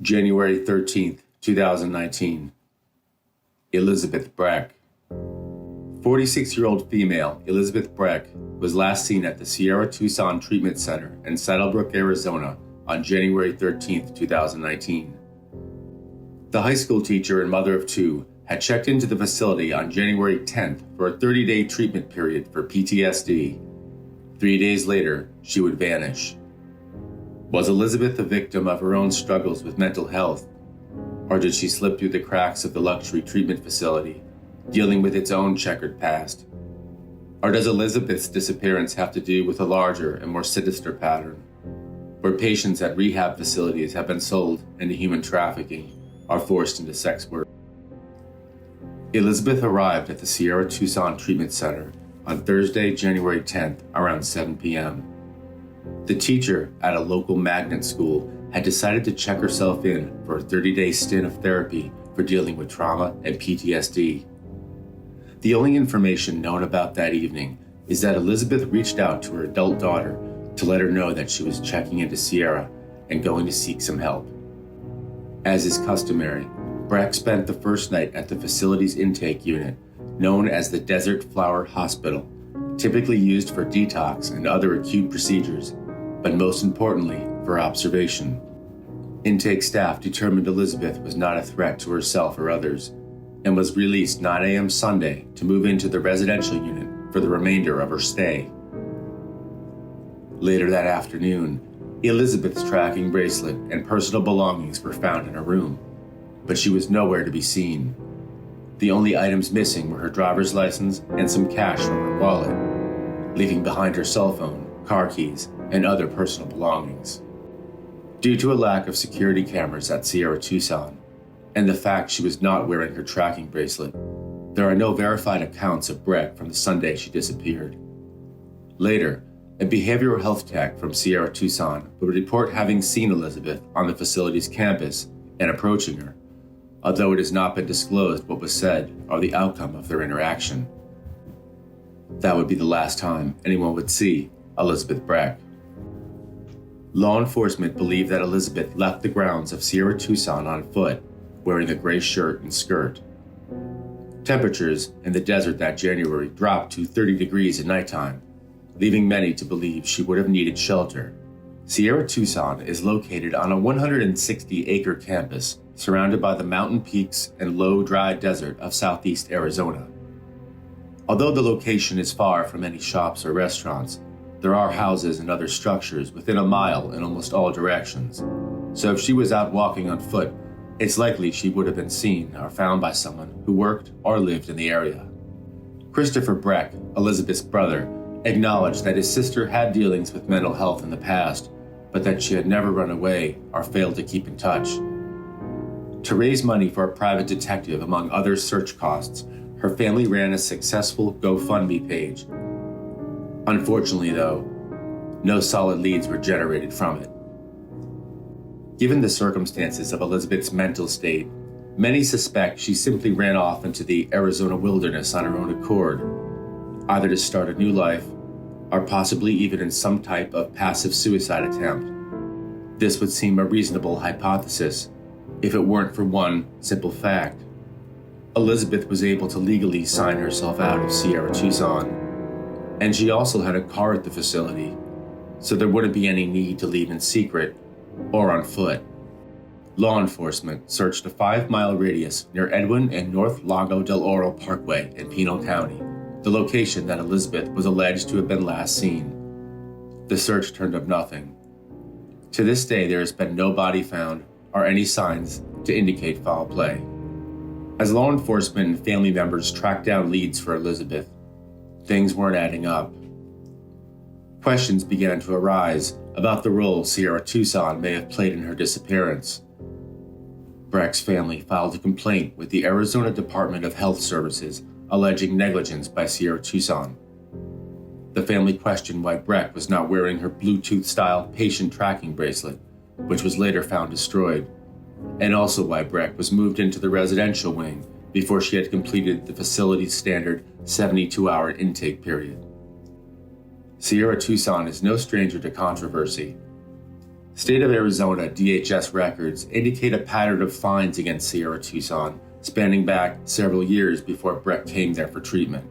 January 13th, 2019. Elizabeth Breck. 46-year-old female Elizabeth Breck was last seen at the Sierra Tucson Treatment Center in Saddlebrooke, Arizona on January 13th, 2019. The high school teacher and mother of two had checked into the facility on January 10th for a 30-day treatment period for PTSD. 3 days later, she would vanish. Was Elizabeth a victim of her own struggles with mental health, or did she slip through the cracks of the luxury treatment facility, dealing with its own checkered past? Or does Elizabeth's disappearance have to do with a larger and more sinister pattern, where patients at rehab facilities have been sold into human trafficking or forced into sex work? Elizabeth arrived at the Sierra Tucson Treatment Center on Thursday, January 10th, around 7 p.m. The teacher at a local magnet school had decided to check herself in for a 30-day stint of therapy for dealing with trauma and PTSD. The only information known about that evening is that Elizabeth reached out to her adult daughter to let her know that she was checking into Sierra and going to seek some help. As is customary, Breck spent the first night at the facility's intake unit, known as the Desert Flower Hospital, typically used for detox and other acute procedures, but most importantly, for observation. Intake staff determined Elizabeth was not a threat to herself or others, and was released 9 a.m. Sunday to move into the residential unit for the remainder of her stay. Later that afternoon, Elizabeth's tracking bracelet and personal belongings were found in her room, but she was nowhere to be seen. The only items missing were her driver's license and some cash from her wallet, leaving behind her cell phone, car keys, and other personal belongings. Due to a lack of security cameras at Sierra Tucson, and the fact she was not wearing her tracking bracelet, there are no verified accounts of Breck from the Sunday she disappeared. Later, a behavioral health tech from Sierra Tucson would report having seen Elizabeth on the facility's campus and approaching her, although it has not been disclosed what was said or the outcome of their interaction. That would be the last time anyone would see Elizabeth Breck. Law enforcement believe that Elizabeth left the grounds of Sierra Tucson on foot, wearing a gray shirt and skirt. Temperatures in the desert that January dropped to 30 degrees at nighttime, leaving many to believe she would have needed shelter. Sierra Tucson is located on a 160-acre campus surrounded by the mountain peaks and low, dry desert of southeast Arizona. Although the location is far from any shops or restaurants, there are houses and other structures within a mile in almost all directions. So if she was out walking on foot, it's likely she would have been seen or found by someone who worked or lived in the area. Christopher Breck, Elizabeth's brother, acknowledged that his sister had dealings with mental health in the past, but that she had never run away or failed to keep in touch. To raise money for a private detective, among other search costs, her family ran a successful GoFundMe page. Unfortunately, though, no solid leads were generated from it. Given the circumstances of Elizabeth's mental state, many suspect she simply ran off into the Arizona wilderness on her own accord, either to start a new life or possibly even in some type of passive suicide attempt. This would seem a reasonable hypothesis if it weren't for one simple fact. Elizabeth was able to legally sign herself out of Sierra Tucson, and she also had a car at the facility, so there wouldn't be any need to leave in secret or on foot. Law enforcement searched a 5-mile radius near Edwin and North Lago del Oro Parkway in Pinal County, the location that Elizabeth was alleged to have been last seen. The search turned up nothing. To this day, there has been no body found or any signs to indicate foul play. As law enforcement and family members tracked down leads for Elizabeth, things weren't adding up. Questions began to arise about the role Sierra Tucson may have played in her disappearance. Breck's family filed a complaint with the Arizona Department of Health Services alleging negligence by Sierra Tucson. The family questioned why Breck was not wearing her Bluetooth-style patient tracking bracelet, which was later found destroyed, and also why Breck was moved into the residential wing before she had completed the facility's standard 72-hour intake period. Sierra Tucson is no stranger to controversy. State of Arizona DHS records indicate a pattern of fines against Sierra Tucson spanning back several years before Breck came there for treatment.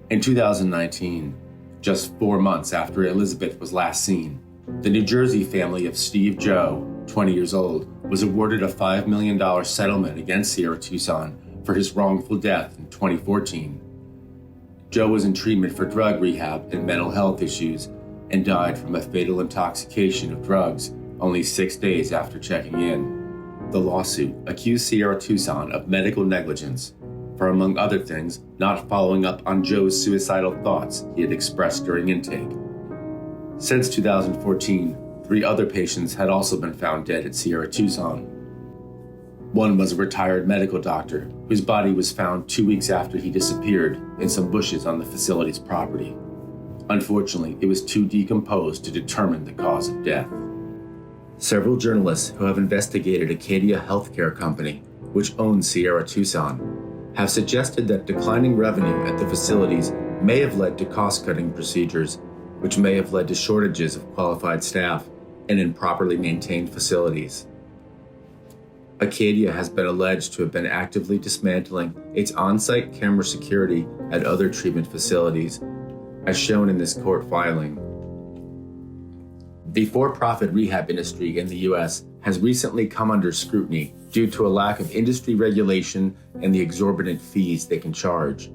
In 2019, just 4 months after Elizabeth was last seen, the New Jersey family of Steve Joe, 20 years old, was awarded a $5 million settlement against Sierra Tucson for his wrongful death in 2014. Joe was in treatment for drug rehab and mental health issues and died from a fatal intoxication of drugs only 6 days after checking in. The lawsuit accused Sierra Tucson of medical negligence for, among other things, not following up on Joe's suicidal thoughts he had expressed during intake. Since 2014, 3 other patients had also been found dead at Sierra Tucson. One was a retired medical doctor whose body was found 2 weeks after he disappeared in some bushes on the facility's property. Unfortunately, it was too decomposed to determine the cause of death. Several journalists who have investigated Acadia Healthcare Company, which owns Sierra Tucson, have suggested that declining revenue at the facilities may have led to cost-cutting procedures, which may have led to shortages of qualified staff and improperly maintained facilities. Acadia has been alleged to have been actively dismantling its on-site camera security at other treatment facilities, as shown in this court filing. The for-profit rehab industry in the U.S. has recently come under scrutiny due to a lack of industry regulation and the exorbitant fees they can charge.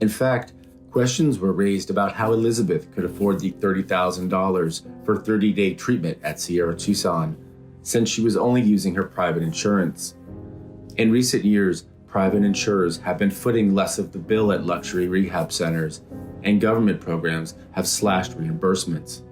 In fact, questions were raised about how Elizabeth could afford the $30,000 for 30-day treatment at Sierra Tucson, since she was only using her private insurance. In recent years, private insurers have been footing less of the bill at luxury rehab centers, and government programs have slashed reimbursements.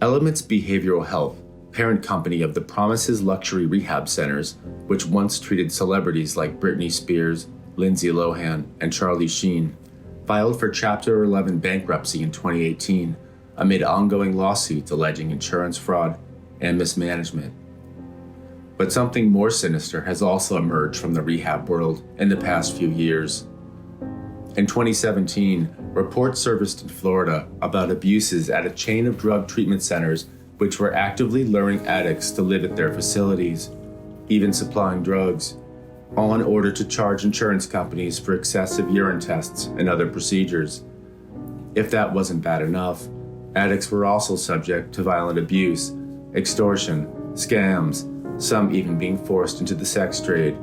Elements Behavioral Health, parent company of the Promises Luxury Rehab Centers, which once treated celebrities like Britney Spears, Lindsay Lohan, and Charlie Sheen, filed for Chapter 11 bankruptcy in 2018 amid ongoing lawsuits alleging insurance fraud and mismanagement. But something more sinister has also emerged from the rehab world in the past few years. In 2017, reports surfaced in Florida about abuses at a chain of drug treatment centers which were actively luring addicts to live at their facilities, even supplying drugs, all in order to charge insurance companies for excessive urine tests and other procedures. If that wasn't bad enough, addicts were also subject to violent abuse, extortion, scams, some even being forced into the sex trade.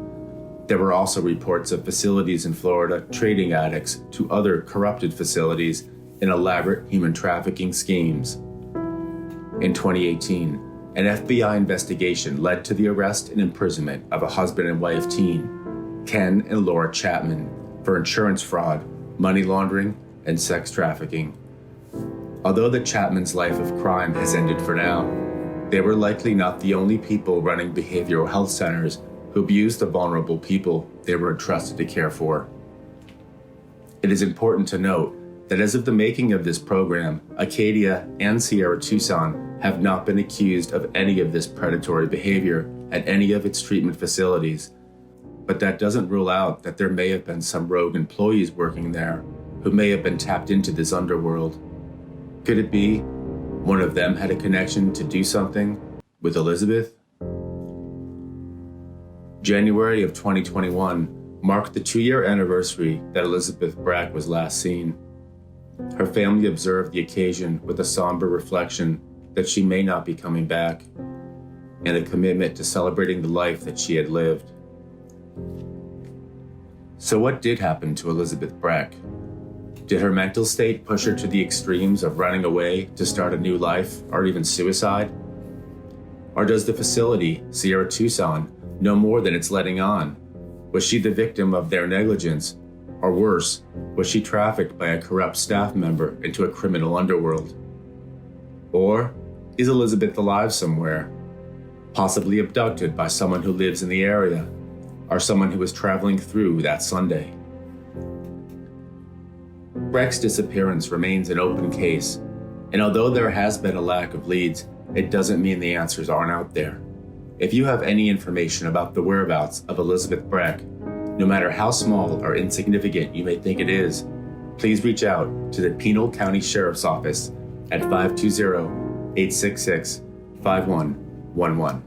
There were also reports of facilities in Florida trading addicts to other corrupted facilities in elaborate human trafficking schemes. In 2018, an FBI investigation led to the arrest and imprisonment of a husband and wife team, Ken and Laura Chapman, for insurance fraud, money laundering, and sex trafficking. Although the Chapmans' life of crime has ended for now, they were likely not the only people running behavioral health centers who abused the vulnerable people they were entrusted to care for. It is important to note that as of the making of this program, Acadia and Sierra Tucson have not been accused of any of this predatory behavior at any of its treatment facilities. But that doesn't rule out that there may have been some rogue employees working there who may have been tapped into this underworld. Could it be one of them had a connection to do something with Elizabeth? January of 2021 marked the 2-year anniversary that Elizabeth Breck was last seen. Her family observed the occasion with a somber reflection that she may not be coming back, and a commitment to celebrating the life that she had lived. So what did happen to Elizabeth Breck? Did her mental state push her to the extremes of running away to start a new life, or even suicide? Or does the facility, Sierra Tucson, know more than it's letting on? Was she the victim of their negligence? Or worse, was she trafficked by a corrupt staff member into a criminal underworld? Or is Elizabeth alive somewhere, possibly abducted by someone who lives in the area, or someone who was traveling through that Sunday? Breck's disappearance remains an open case, and although there has been a lack of leads, it doesn't mean the answers aren't out there. If you have any information about the whereabouts of Elizabeth Breck, no matter how small or insignificant you may think it is, please reach out to the Pinal County Sheriff's Office at 520-866-5111.